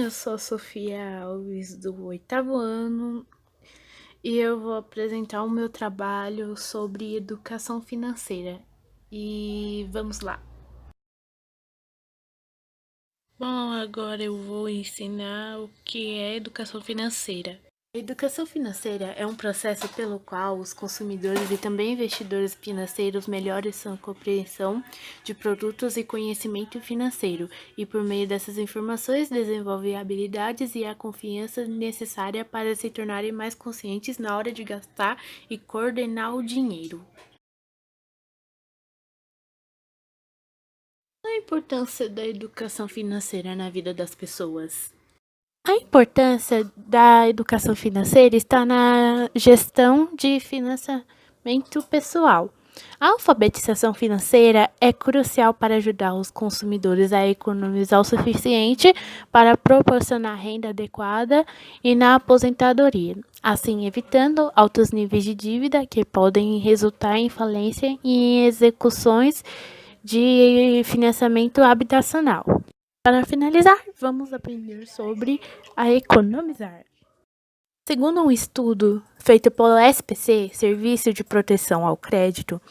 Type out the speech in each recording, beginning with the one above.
eu sou a Sofia Alves, do oitavo ano, e eu vou apresentar o meu trabalho sobre educação financeira. E vamos lá. Bom, agora eu vou ensinar o que é educação financeira. A educação financeira é um processo pelo qual os consumidores e também investidores financeiros melhoram sua compreensão de produtos e conhecimento financeiro e, por meio dessas informações, desenvolvem habilidades e a confiança necessária para se tornarem mais conscientes na hora de gastar e coordenar o dinheiro. Qual a importância da educação financeira na vida das pessoas? A importância da educação financeira está na gestão de financiamento pessoal. A alfabetização financeira é crucial para ajudar os consumidores a economizar o suficiente para proporcionar renda adequada e na aposentadoria, assim evitando altos níveis de dívida que podem resultar em falência e em execuções de financiamento habitacional. Para finalizar, vamos aprender sobre a economizar. Segundo um estudo feito pelo SPC, Serviço de Proteção ao Crédito,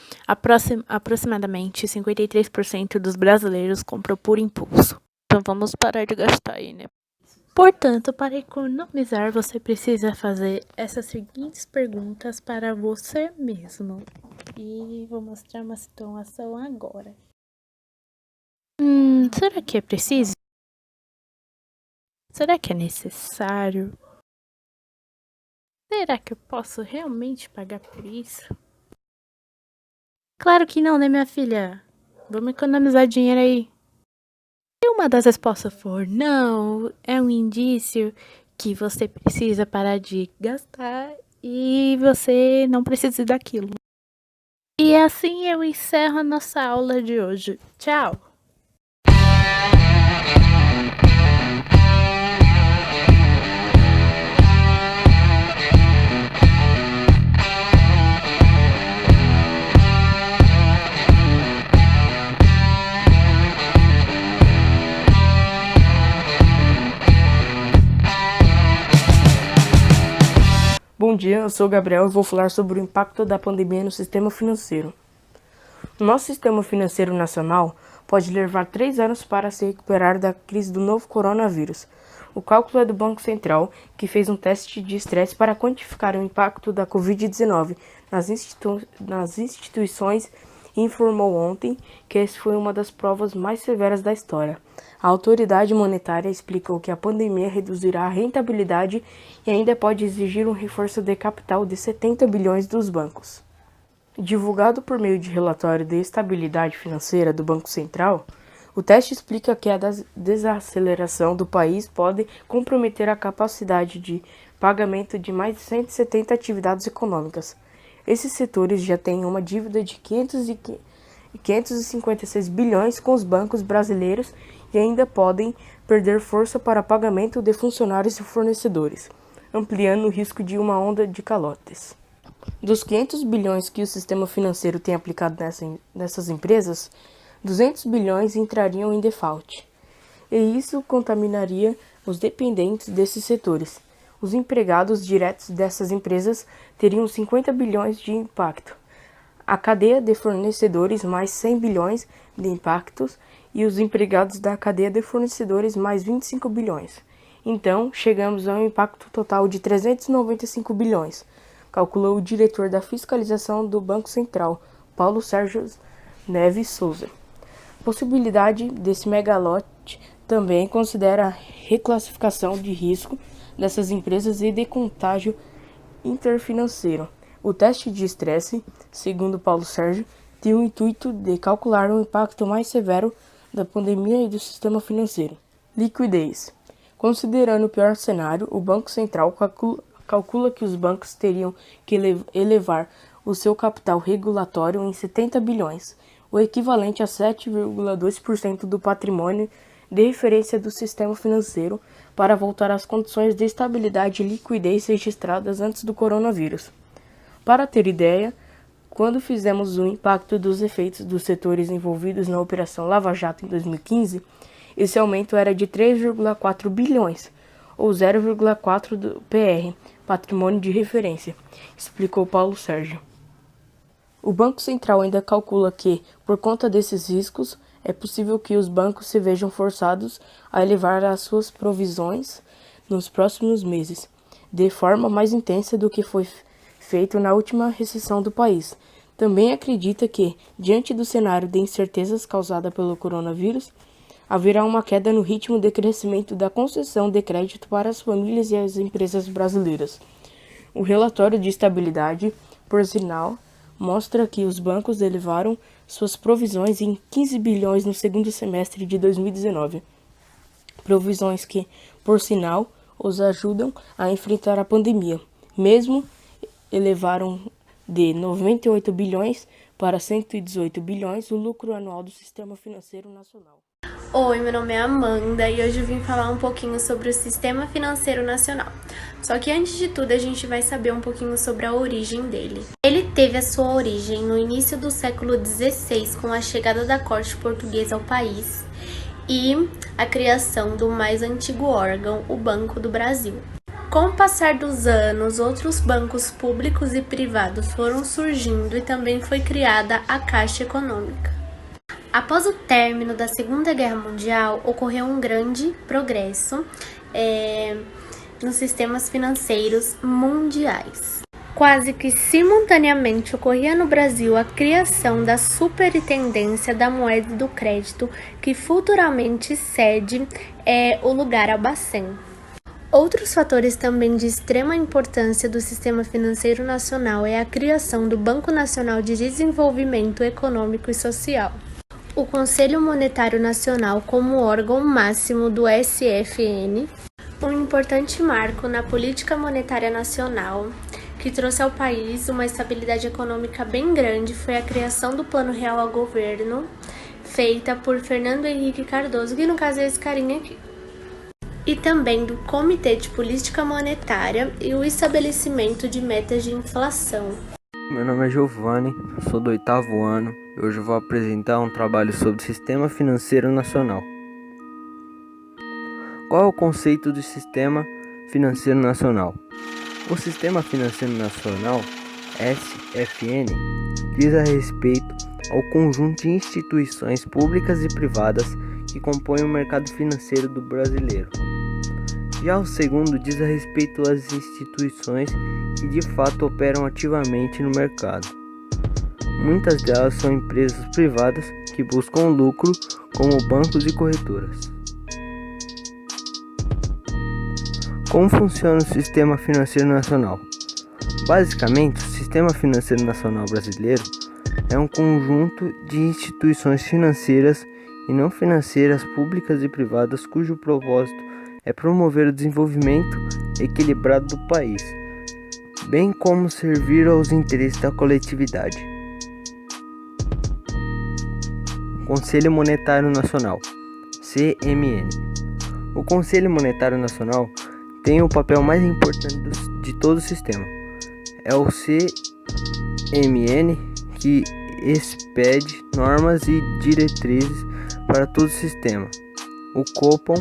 aproximadamente 53% dos brasileiros compram por impulso. Então vamos parar de gastar aí, né? Portanto, para economizar, você precisa fazer essas seguintes perguntas para você mesmo. E vou mostrar uma situação agora. Será que é preciso? Será que é necessário? Será que eu posso realmente pagar por isso? Claro que não, né, minha filha? Vamos economizar dinheiro aí. Se uma das respostas for não, é um indício que você precisa parar de gastar e você não precisa daquilo. E assim eu encerro a nossa aula de hoje. Tchau! Bom dia, eu sou o Gabriel e vou falar sobre o impacto da pandemia no sistema financeiro. O nosso sistema financeiro nacional pode levar 3 anos para se recuperar da crise do novo coronavírus. O cálculo é do Banco Central, que fez um teste de estresse para quantificar o impacto da Covid-19 nas instituições e informou ontem que essa foi uma das provas mais severas da história. A autoridade monetária explicou que a pandemia reduzirá a rentabilidade e ainda pode exigir um reforço de capital de 70 bilhões dos bancos. Divulgado por meio de relatório de estabilidade financeira do Banco Central, o teste explica que a desaceleração do país pode comprometer a capacidade de pagamento de mais de 170 atividades econômicas. Esses setores já têm uma dívida de 556 bilhões com os bancos brasileiros e ainda podem perder força para pagamento de funcionários e fornecedores, ampliando o risco de uma onda de calotes. Dos 500 bilhões que o sistema financeiro tem aplicado nessas empresas, 200 bilhões entrariam em default, e isso contaminaria os dependentes desses setores. Os empregados diretos dessas empresas teriam 50 bilhões de impacto. A cadeia de fornecedores mais 100 bilhões de impactos e os empregados da cadeia de fornecedores mais 25 bilhões. Então, chegamos a um impacto total de 395 bilhões, calculou o diretor da fiscalização do Banco Central, Paulo Sérgio Neves Souza. A possibilidade desse megalote também considera a reclassificação de risco dessas empresas e de contágio interfinanceiro. O teste de estresse, segundo Paulo Sérgio, tem o intuito de calcular o impacto mais severo da pandemia e do sistema financeiro. Liquidez. Considerando o pior cenário, o Banco Central calcula que os bancos teriam que elevar o seu capital regulatório em 70 bilhões, o equivalente a 7,2% do patrimônio de referência do sistema financeiro, para voltar às condições de estabilidade e liquidez registradas antes do coronavírus. Para ter ideia, quando fizemos o impacto dos efeitos dos setores envolvidos na Operação Lava Jato em 2015, Esse aumento era de 3,4 bilhões, ou 0,4 do PR, patrimônio de referência, explicou Paulo Sérgio. O Banco Central ainda calcula que, por conta desses riscos, é possível que os bancos se vejam forçados a elevar as suas provisões nos próximos meses, de forma mais intensa do que foi feito na última recessão do país. Também acredita que, diante do cenário de incertezas causada pelo coronavírus, haverá uma queda no ritmo de crescimento da concessão de crédito para as famílias e as empresas brasileiras. O relatório de estabilidade, por sinal, mostra que os bancos elevaram suas provisões em 15 bilhões no segundo semestre de 2019. Provisões que, por sinal, os ajudam a enfrentar a pandemia. Mesmo elevaram de 98 bilhões para 118 bilhões o lucro anual do Sistema Financeiro Nacional. Oi, meu nome é Amanda e hoje eu vim falar um pouquinho sobre o Sistema Financeiro Nacional. Só que antes de tudo a gente vai saber um pouquinho sobre a origem dele. Ele teve a sua origem no início do século XVI com a chegada da corte portuguesa ao país e a criação do mais antigo órgão, o Banco do Brasil. Com o passar dos anos, outros bancos públicos e privados foram surgindo e também foi criada a Caixa Econômica. Após o término da Segunda Guerra Mundial, ocorreu um grande progresso nos sistemas financeiros mundiais. Quase que simultaneamente ocorria no Brasil a criação da Superintendência da Moeda e do Crédito, que futuramente cede o lugar ao Bacen. Outros fatores também de extrema importância do Sistema Financeiro Nacional é a criação do Banco Nacional de Desenvolvimento Econômico e Social. O Conselho Monetário Nacional como órgão máximo do SFN, um importante marco na política monetária nacional, que trouxe ao país uma estabilidade econômica bem grande, foi a criação do Plano Real ao Governo, feita por Fernando Henrique Cardoso, que no caso é esse carinha aqui. E também do Comitê de Política Monetária e o estabelecimento de metas de inflação. Meu nome é Giovanni, sou do 8º ano e hoje eu vou apresentar um trabalho sobre o Sistema Financeiro Nacional. Qual é o conceito do Sistema Financeiro Nacional? O Sistema Financeiro Nacional, SFN, diz a respeito ao conjunto de instituições públicas e privadas que compõem o mercado financeiro do brasileiro. Já o segundo diz a respeito às instituições que de fato operam ativamente no mercado. Muitas delas são empresas privadas que buscam lucro, como bancos e corretoras. Como funciona o Sistema Financeiro Nacional? Basicamente, o Sistema Financeiro Nacional brasileiro é um conjunto de instituições financeiras e não financeiras públicas e privadas cujo propósito é promover o desenvolvimento equilibrado do país, bem como servir aos interesses da coletividade. Conselho Monetário Nacional, CMN. O Conselho Monetário Nacional tem o papel mais importante de todo o sistema. É o CMN que expede normas e diretrizes para todo o sistema. O Copom,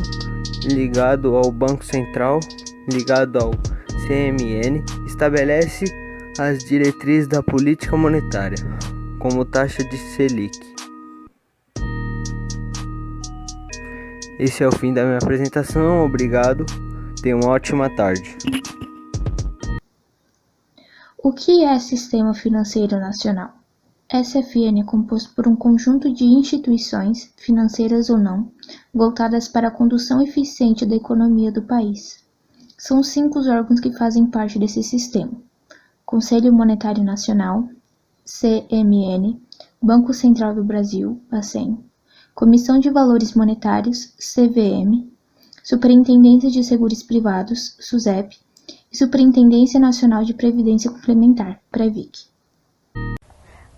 ligado ao Banco Central, ligado ao CMN, estabelece as diretrizes da política monetária, como taxa de Selic. Esse é o fim da minha apresentação, obrigado, tenha uma ótima tarde. O que é Sistema Financeiro Nacional? SFN é composto por um conjunto de instituições, financeiras ou não, voltadas para a condução eficiente da economia do país. São 5 os órgãos que fazem parte desse sistema: Conselho Monetário Nacional, CMN, Banco Central do Brasil, Bacen, Comissão de Valores Monetários, CVM, Superintendência de Seguros Privados, SUSEP, e Superintendência Nacional de Previdência Complementar, PREVIC.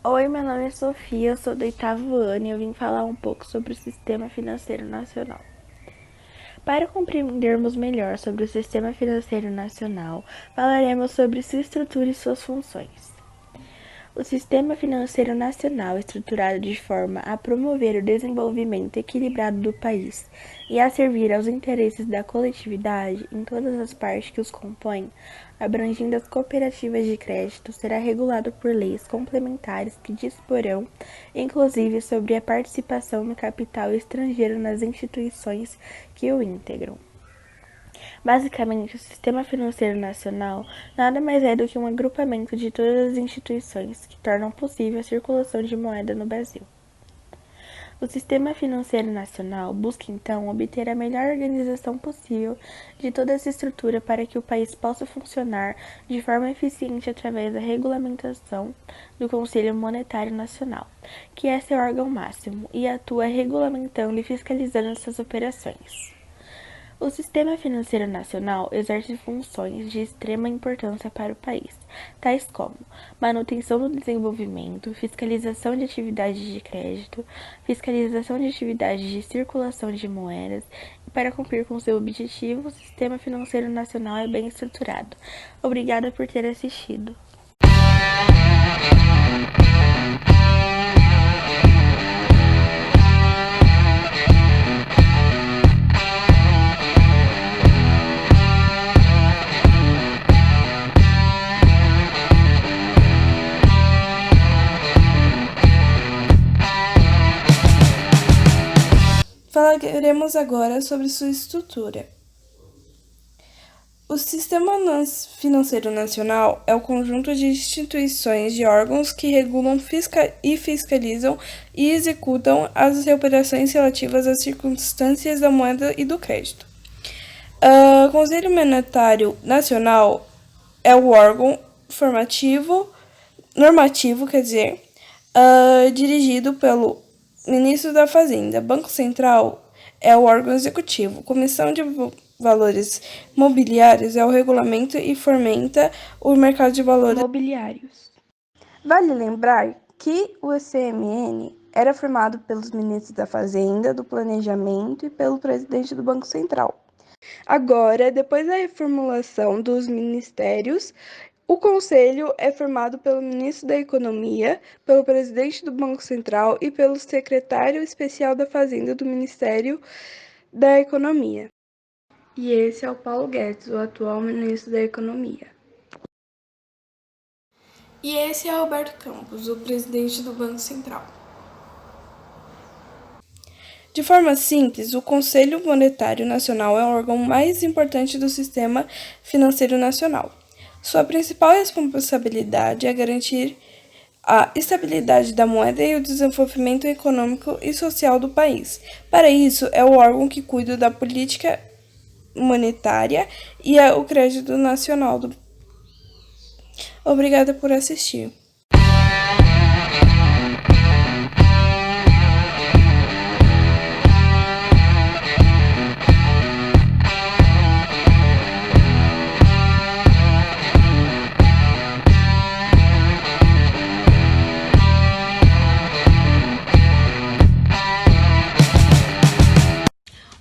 Oi, meu nome é Sofia, eu sou do 8º ano e eu vim falar um pouco sobre o Sistema Financeiro Nacional. Para compreendermos melhor sobre o Sistema Financeiro Nacional, falaremos sobre sua estrutura e suas funções. O Sistema Financeiro Nacional é estruturado de forma a promover o desenvolvimento equilibrado do país e a servir aos interesses da coletividade em todas as partes que os compõem, abrangendo as cooperativas de crédito, será regulado por leis complementares que disporão, inclusive, sobre a participação no capital estrangeiro nas instituições que o integram. Basicamente, o Sistema Financeiro Nacional nada mais é do que um agrupamento de todas as instituições que tornam possível a circulação de moeda no Brasil. O Sistema Financeiro Nacional busca, então, obter a melhor organização possível de toda essa estrutura para que o país possa funcionar de forma eficiente através da regulamentação do Conselho Monetário Nacional, que é seu órgão máximo, e atua regulamentando e fiscalizando essas operações. O Sistema Financeiro Nacional exerce funções de extrema importância para o país, tais como manutenção do desenvolvimento, fiscalização de atividades de crédito, fiscalização de atividades de circulação de moedas, e para cumprir com seu objetivo, o Sistema Financeiro Nacional é bem estruturado. Obrigada por ter assistido. Falaremos agora sobre sua estrutura. O Sistema Financeiro Nacional é o conjunto de instituições de órgãos que regulam e fiscalizam e executam as operações relativas às circunstâncias da moeda e do crédito. O Conselho Monetário Nacional é o órgão normativo, dirigido pelo Ministro da Fazenda. Banco Central é o órgão executivo. Comissão de Valores Mobiliários é o regulamento e fomenta o mercado de valores mobiliários. Vale lembrar que o CMN era formado pelos ministros da Fazenda, do Planejamento e pelo presidente do Banco Central. Agora, depois da reformulação dos ministérios, o Conselho é formado pelo Ministro da Economia, pelo Presidente do Banco Central e pelo Secretário Especial da Fazenda do Ministério da Economia. E esse é o Paulo Guedes, o atual Ministro da Economia. E esse é Alberto Campos, o Presidente do Banco Central. De forma simples, o Conselho Monetário Nacional é o órgão mais importante do Sistema Financeiro Nacional. Sua principal responsabilidade é garantir a estabilidade da moeda e o desenvolvimento econômico e social do país. Para isso, é o órgão que cuida da política monetária e o crédito nacional. Obrigada por assistir.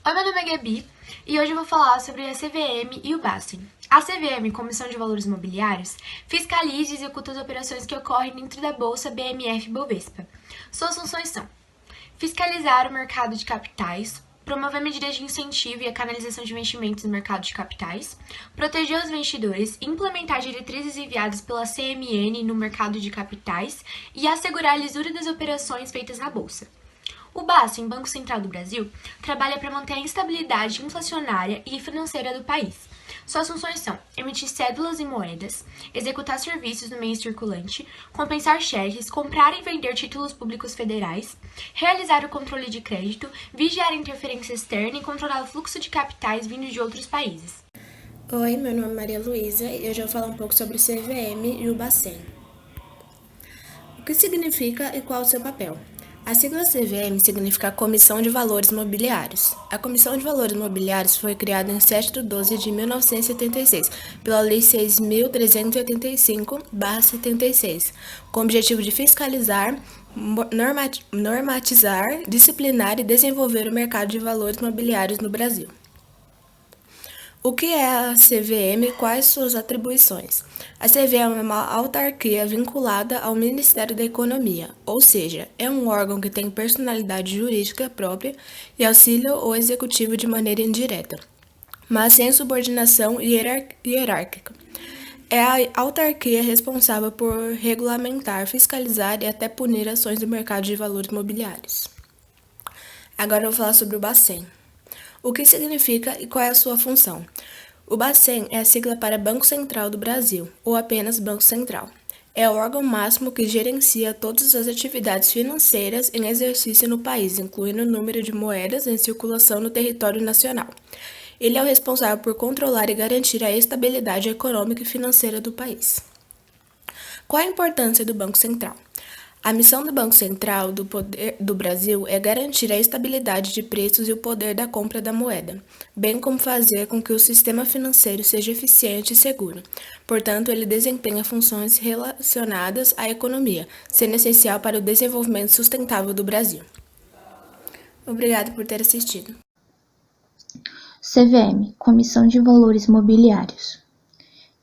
Oi, meu nome é Gabi e hoje eu vou falar sobre a CVM e o Bacen. A CVM, Comissão de Valores Mobiliários, fiscaliza e executa as operações que ocorrem dentro da Bolsa BMF-Bovespa. Suas funções são fiscalizar o mercado de capitais, promover medidas de incentivo e a canalização de investimentos no mercado de capitais, proteger os investidores, implementar diretrizes enviadas pela CMN no mercado de capitais e assegurar a lisura das operações feitas na Bolsa. O Bacen, Banco Central do Brasil, trabalha para manter a instabilidade inflacionária e financeira do país. Suas funções são emitir cédulas e moedas, executar serviços no meio circulante, compensar cheques, comprar e vender títulos públicos federais, realizar o controle de crédito, vigiar a interferência externa e controlar o fluxo de capitais vindos de outros países. Oi, meu nome é Maria Luísa e hoje eu vou falar um pouco sobre o CVM e o Bacen. O que significa e qual é o seu papel? A sigla CVM significa Comissão de Valores Mobiliários. A Comissão de Valores Mobiliários foi criada em 7 de 12 de 1976, pela Lei 6.385/76, com o objetivo de fiscalizar, normatizar, disciplinar e desenvolver o mercado de valores mobiliários no Brasil. O que é a CVM e quais suas atribuições? A CVM é uma autarquia vinculada ao Ministério da Economia, ou seja, é um órgão que tem personalidade jurídica própria e auxilia o executivo de maneira indireta, mas sem subordinação hierárquica. É a autarquia responsável por regulamentar, fiscalizar e até punir ações do mercado de valores mobiliários. Agora eu vou falar sobre o Bacen. O que significa e qual é a sua função? O Bacen é a sigla para Banco Central do Brasil, ou apenas Banco Central. É o órgão máximo que gerencia todas as atividades financeiras em exercício no país, incluindo o número de moedas em circulação no território nacional. Ele é o responsável por controlar e garantir a estabilidade econômica e financeira do país. Qual a importância do Banco Central? A missão do Banco Central do Brasil é garantir a estabilidade de preços e o poder da compra da moeda, bem como fazer com que o sistema financeiro seja eficiente e seguro. Portanto, ele desempenha funções relacionadas à economia, sendo essencial para o desenvolvimento sustentável do Brasil. Obrigado por ter assistido. CVM, Comissão de Valores Mobiliários.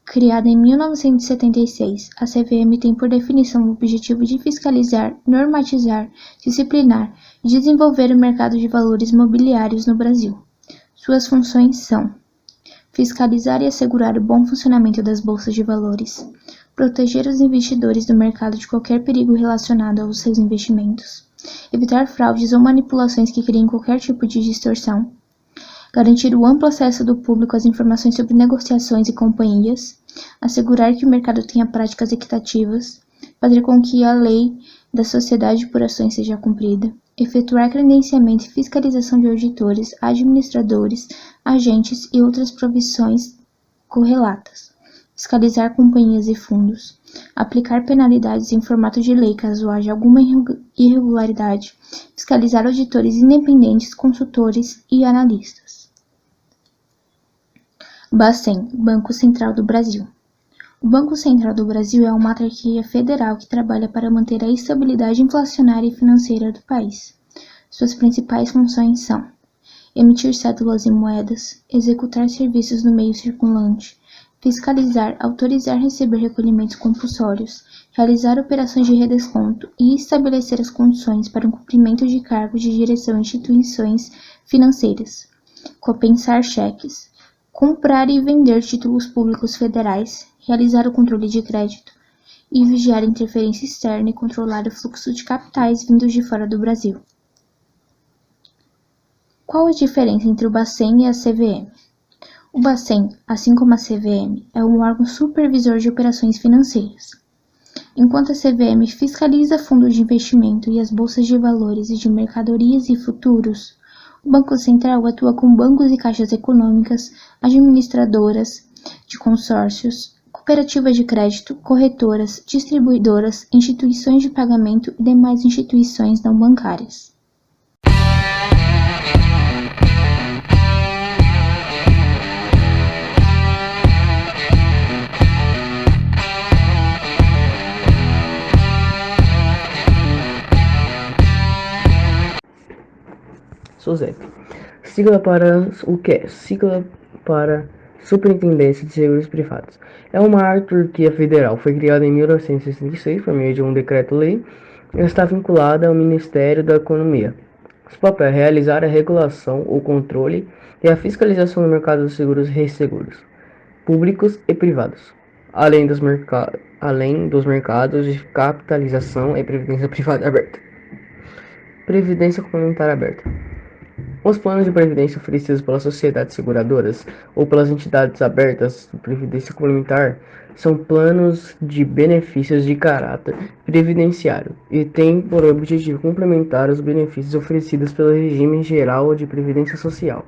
Criada em 1976, a CVM tem por definição o objetivo de fiscalizar, normatizar, disciplinar e desenvolver o mercado de valores mobiliários no Brasil. Suas funções são: fiscalizar e assegurar o bom funcionamento das bolsas de valores, proteger os investidores do mercado de qualquer perigo relacionado aos seus investimentos, evitar fraudes ou manipulações que criem qualquer tipo de distorção, garantir o amplo acesso do público às informações sobre negociações e companhias, assegurar que o mercado tenha práticas equitativas, fazer com que a lei da sociedade por ações seja cumprida, efetuar credenciamento e fiscalização de auditores, administradores, agentes e outras provisões correlatas, fiscalizar companhias e fundos, aplicar penalidades em formato de lei caso haja alguma irregularidade, fiscalizar auditores independentes, consultores e analistas. Bacen, Banco Central do Brasil. O Banco Central do Brasil é uma autarquia federal que trabalha para manter a estabilidade inflacionária e financeira do país. Suas principais funções são: emitir cédulas e moedas, executar serviços no meio circulante, fiscalizar, autorizar receber recolhimentos compulsórios, realizar operações de redesconto e estabelecer as condições para o cumprimento de cargos de direção em instituições financeiras, compensar cheques, comprar e vender títulos públicos federais, realizar o controle de crédito e vigiar a interferência externa e controlar o fluxo de capitais vindos de fora do Brasil. Qual a diferença entre o Bacen e a CVM? O Bacen, assim como a CVM, é um órgão supervisor de operações financeiras. Enquanto a CVM fiscaliza fundos de investimento e as bolsas de valores e de mercadorias e futuros, o Banco Central atua com bancos e caixas econômicas, administradoras de consórcios, cooperativas de crédito, corretoras, distribuidoras, instituições de pagamento e demais instituições não bancárias. SUSEP. Sigla para o que é? Sigla para Superintendência de Seguros Privados. É uma autarquia federal. Foi criada em 1966 por meio de um decreto-lei e está vinculada ao Ministério da Economia. Seu papel é realizar a regulação, o controle e a fiscalização do mercado dos seguros e resseguros, públicos e privados, além dos mercados de capitalização e previdência privada aberta. Previdência complementar aberta. Os planos de previdência oferecidos pelas sociedades seguradoras ou pelas entidades abertas de previdência complementar são planos de benefícios de caráter previdenciário e têm por objetivo complementar os benefícios oferecidos pelo regime geral de previdência social.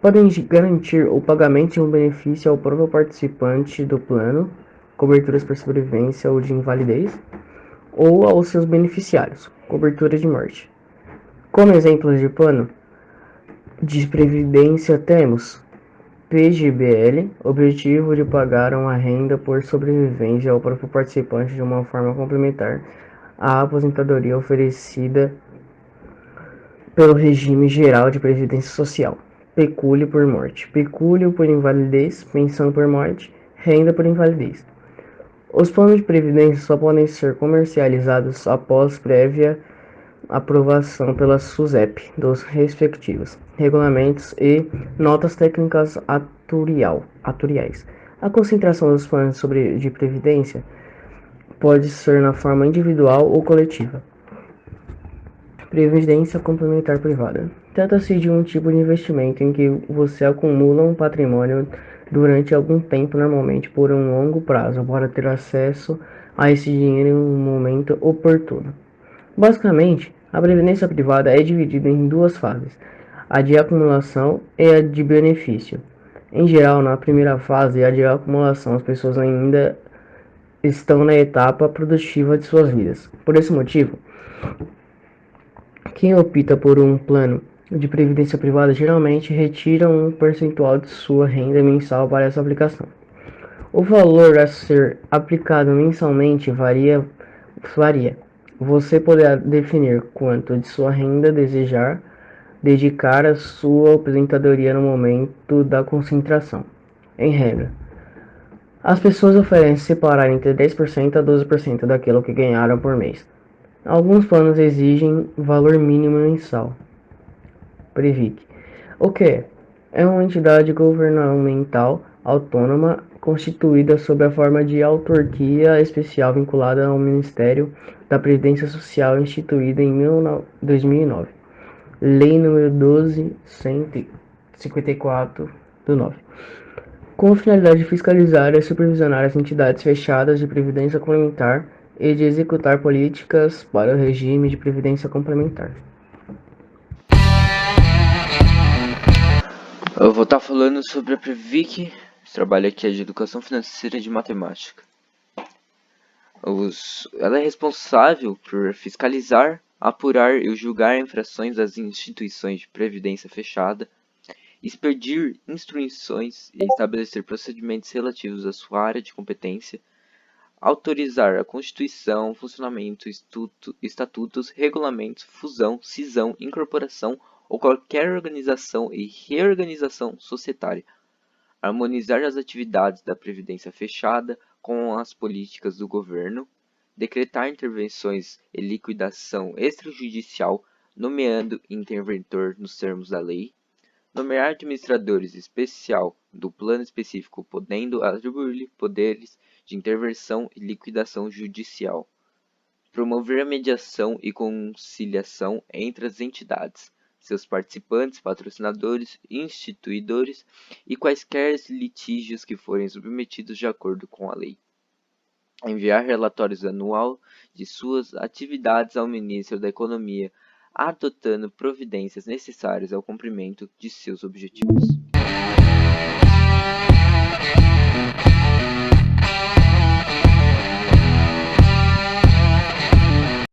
Podem garantir o pagamento de um benefício ao próprio participante do plano, coberturas por sobrevivência ou de invalidez, ou aos seus beneficiários, cobertura de morte. Como exemplos de plano de previdência temos PGBL, objetivo de pagar uma renda por sobrevivência ao próprio participante de uma forma complementar à aposentadoria oferecida pelo regime geral de previdência social. Pecúlio por morte, pecúlio por invalidez, pensão por morte, renda por invalidez. Os planos de previdência só podem ser comercializados após prévia aprovação pela SUSEP dos respectivos regulamentos e notas técnicas atuariais. A concentração dos planos de previdência pode ser na forma individual ou coletiva. Previdência complementar privada. Trata-se de um tipo de investimento em que você acumula um patrimônio durante algum tempo, normalmente por um longo prazo, para ter acesso a esse dinheiro em um momento oportuno. Basicamente, a previdência privada é dividida em duas fases, a de acumulação e a de benefício. Em geral, na primeira fase, a de acumulação, as pessoas ainda estão na etapa produtiva de suas vidas. Por esse motivo, quem opta por um plano de previdência privada geralmente retira um percentual de sua renda mensal para essa aplicação. O valor a ser aplicado mensalmente varia. Você poderá definir quanto de sua renda desejar dedicar à sua aposentadoria no momento da concentração. Em regra, as pessoas oferecem separar entre 10% a 12% daquilo que ganharam por mês. Alguns planos exigem valor mínimo mensal. Previc. O que é? É uma entidade governamental autônoma constituída sob a forma de autarquia especial vinculada ao Ministério da Previdência Social, instituída em 2009. Lei nº 12.154 do 9. Com a finalidade de fiscalizar e supervisionar as entidades fechadas de previdência complementar e de executar políticas para o regime de previdência complementar. Eu vou estar falando sobre a Previc. Esse trabalho aqui é de educação financeira e de matemática. Ela é responsável por fiscalizar, apurar e julgar infrações das instituições de previdência fechada, expedir instruções e estabelecer procedimentos relativos à sua área de competência, autorizar a constituição, funcionamento, estatutos, regulamentos, fusão, cisão, incorporação ou qualquer organização e reorganização societária, harmonizar as atividades da previdência fechada com as políticas do governo, decretar intervenções e liquidação extrajudicial, nomeando interventor nos termos da lei, nomear administradores especial do plano específico, podendo atribuir-lhe poderes de intervenção e liquidação judicial, promover a mediação e conciliação entre as entidades, seus participantes, patrocinadores, instituidores e quaisquer litígios que forem submetidos de acordo com a lei. Enviar relatórios anual de suas atividades ao Ministro da Economia, adotando providências necessárias ao cumprimento de seus objetivos.